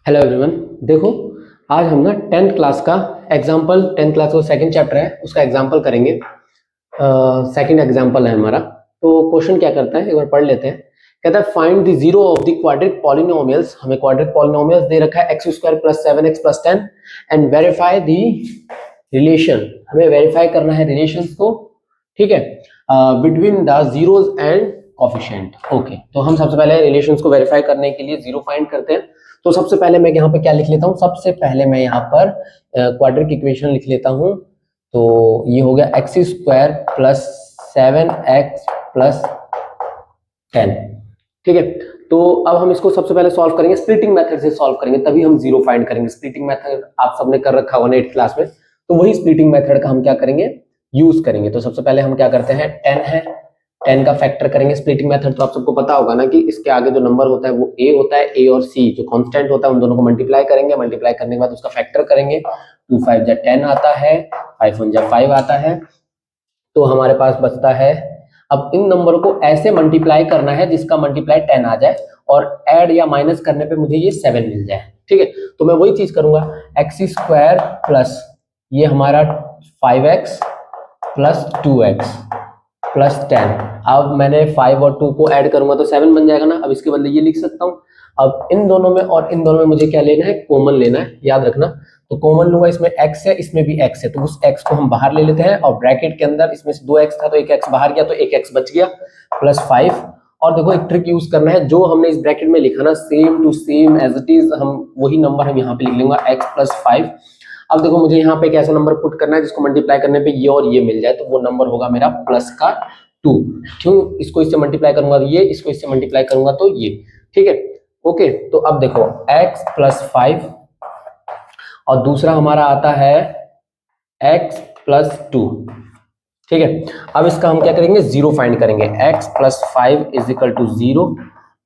Hello everyone. देखो, आज हम ना टेंथ क्लास का एग्जाम्पल, टेंथ क्लास का सेकंड चैप्टर है उसका एग्जाम्पल करेंगे। सेकंड एग्जाम्पल है हमारा। तो क्वेश्चन क्या करता है, एक बार पढ़ लेते हैं। कहता है find the zero of the quadric polynomials. हमें क्वाड्रिक पॉलिनोमियल्स दे रखा है x square plus 7x plus 10 and verify the relation. हमें वेरीफाई करना है रिलेशंस को, ठीक है, between the zeros and coefficient. Okay, तो हम सबसे पहले रिलेशंस को वेरीफाई करने के लिए जीरो फाइंड करते हैं। तो सबसे पहले मैं यहाँ पे क्या लिख लेता हूँ, सबसे पहले मैं यहाँ पर क्वाड्रिक इक्वेशन लिख लेता हूँ। तो ये हो गया x square plus 7x plus 10, ठीक है। तो अब हम इसको सबसे पहले सॉल्व करेंगे, स्प्लिटिंग मेथड से सॉल्व करेंगे, तभी हम जीरो फाइंड करेंगे। स्प्लिटिंग मेथड आप सबने कर रखा होगा 8th क्लास में, तो वही स्प्लिटिंग मेथड का हम क्या करेंगे, यूज करेंगे। तो सबसे पहले हम क्या करते हैं, 10 है, 10 का फैक्टर करेंगे। स्प्लिटिंग मेथड तो आप सबको पता होगा ना कि इसके आगे जो नंबर होता है वो a होता है, a और c जो कांस्टेंट होता है उन दोनों को मल्टीप्लाई करेंगे। मल्टीप्लाई करने के बाद उसका फैक्टर करेंगे। 2 5 जा 10 आता है, 5 1 जा 5 आता है। तो हमारे पास बचता है, अब इन नंबर को ऐसे मल्टीप्लाई करना है जिसका मल्टीप्लाई 10 आ जाए और ऐड या माइनस करने पे मुझे ये 7 मिल जाए, ठीक है। तो मैं वही चीज करूंगा, एक्स स्क्वायर प्लस ये हमारा 5x प्लस 2x प्लस 10। अब मैंने 5 और 2 को ऐड करूंगा तो 7 बन जाएगा ना। अब इसके बदले ये लिख सकता हूँ। अब इन दोनों में और इन दोनों में मुझे क्या लेना है, कॉमन लेना है, याद रखना। तो कॉमन लूंगा, इसमें x है इसमें भी x है, तो उस x को हम बाहर ले लेते हैं और ब्रैकेट के अंदर इसमें से 2x था तो एक x बाहर गया तो एक x बच गया प्लस 5। और देखो एक ट्रिक यूज करना है, जो हमने इस ब्रैकेट में लिखा ना same to same as it is, हम वही नंबर हम यहाँ पे लिख लेंगे x प्लस 5। अब देखो मुझे यहाँ पे एक ऐसा नंबर पुट करना है जिसको मल्टीप्लाई करने पे ये और ये मिल जाए, तो वो नंबर होगा मेरा प्लस का 2। क्यों, इसको इससे मल्टीप्लाई करूंगा तो ये, इसको इससे मल्टीप्लाई करूंगा तो ये, ठीक है। ओके, तो अब देखो x प्लस 5 और दूसरा हमारा आता है x प्लस 2, ठीक है। अब इसका हम क्या करेंगे, जीरो फाइंड करेंगे। x plus 5 is equal to 0,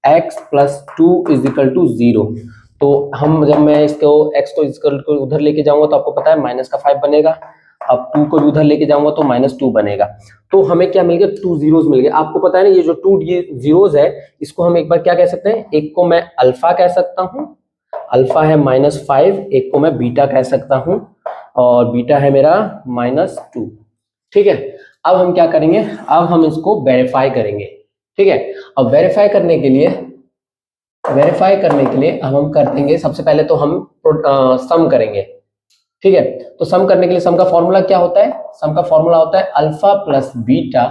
x plus 2 is equal to 0। तो हम जब मैं इसको x को इक्वल को उधर लेके जाऊंगा तो आपको पता है माइनस का 5 बनेगा। अब 2 को भी उधर लेके जाऊंगा तो माइनस 2 बनेगा। तो हमें क्या मिल गया, 2 जीरोस मिल गए। आपको पता है ना, ये जो 2 जीरोस है इसको हम एक बार क्या कह सकते हैं, एक को मैं अल्फा कह सकता हूँ, अल्फा है -5, एक को मैं बीटा कह सकता हूँ और बीटा है मेरा -2, ठीक है। अब हम क्या करेंगे, अब हम इसको वेरीफाई करेंगे, ठीक है। अब वेरीफाई करने के लिए अब हम कर देंगे, सबसे पहले तो हम सम करेंगे, ठीक है। तो सम करने के लिए सम का फॉर्मूला क्या होता है, सम का फॉर्मूला होता है alpha plus beta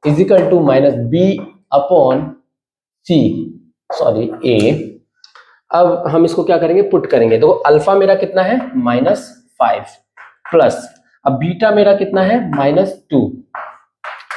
is equal to minus B upon C, sorry A. अब हम इसको क्या करेंगे, पुट करेंगे। देखो अल्फा मेरा कितना है -5 प्लस, अब बीटा मेरा कितना है -2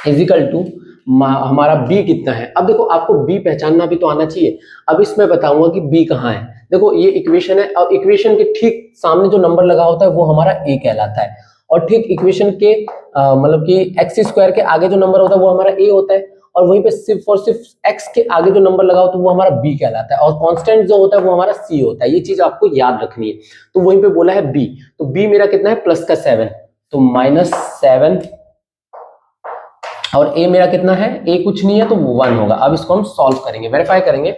इजिकल टू हमारा b कितना है। अब देखो आपको b पहचानना भी तो आना चाहिए। अब इसमें बताऊंगा कि b कहाँ है। देखो ये इक्वेशन है और इक्वेशन के ठीक सामने जो नंबर लगा होता है वो हमारा a कहलाता है, और ठीक इक्वेशन के मतलब कि एक्स स्क्वायर के आगे जो नंबर होता है वो हमारा a होता है, और वहीं पे सिर्फ और सिर्फ x के आगे जो नंबर लगा होता है वो हमारा b कहलाता है, और कांस्टेंट जो होता है वो हमारा c होता है। ये चीज आपको याद रखनी है। तो वहीं पे बोला है b, तो b मेरा कितना है प्लस का 7, तो -7, और a मेरा कितना है, a कुछ नहीं है तो वो 1 होगा। अब इसको हम सॉल्व करेंगे, वेरीफाई करेंगे,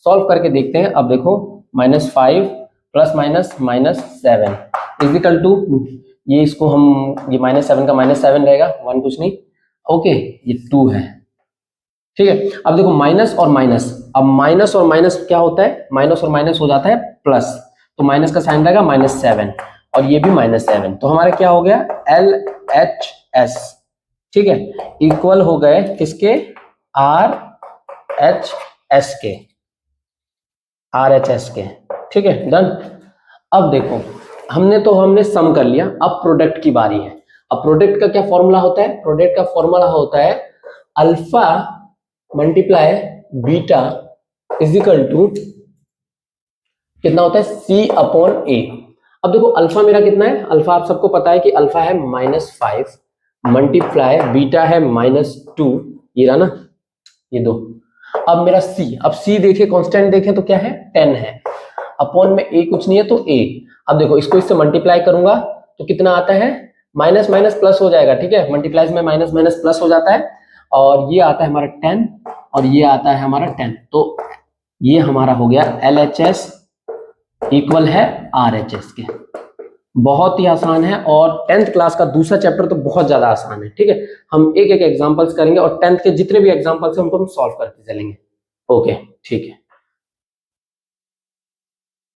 सॉल्व करके देखते हैं। अब देखो -5 प्लस -7 इजिकल टू, ये इसको हम, ये -7 का -7 रहेगा, 1 कुछ नहीं, ओके ये 2 है, ठीक है। अब देखो माइनस और माइनस, अब माइनस और माइनस क्या होता है, माइनस और माइनस हो जाता है प्लस, तो माइनस का साइन रहेगा -7 और ये भी -7, तो हमारा क्या हो गया LHS, ठीक है, इक्वल हो गए किसके, RHS के, RHS के, ठीक है, डन। अब देखो हमने सम कर लिया, अब प्रोडक्ट की बारी है। अब प्रोडक्ट का क्या फॉर्मूला होता है, प्रोडक्ट का फॉर्मूला होता है alpha multiply beta is equal to कितना होता है, C अपॉन A। अब देखो अल्फा मेरा कितना है, अल्फा आप सबको पता है कि अल्फा है -5 मल्टीप्लाई बीटा है -2, ये रहा ना, ये दो। अब मेरा C, अब C देखे कांस्टेंट देखें तो क्या है 10 है, अपॉन में A कुछ नहीं है तो A। अब देखो इसको इससे मल्टीप्लाई करूंगा तो कितना आता है, माइनस माइनस प्लस हो जाएगा, ठीक है, मल्टीप्लाइज में माइनस माइनस प्लस हो जाता है, और ये आता है हमारा 10 और ये आता है हमारा 10, तो ये हमारा हो गया LHS इक्वल है RHS के। बहुत ही आसान है और 10th क्लास का दूसरा चैप्टर तो बहुत ज्यादा आसान है। ठीक है, हम एक एक एग्जांपल्स करेंगे और 10th के जितने भी एग्जांपल्स हैं उनको हम सॉल्व करते चलेंगे। ओके, ठीक है।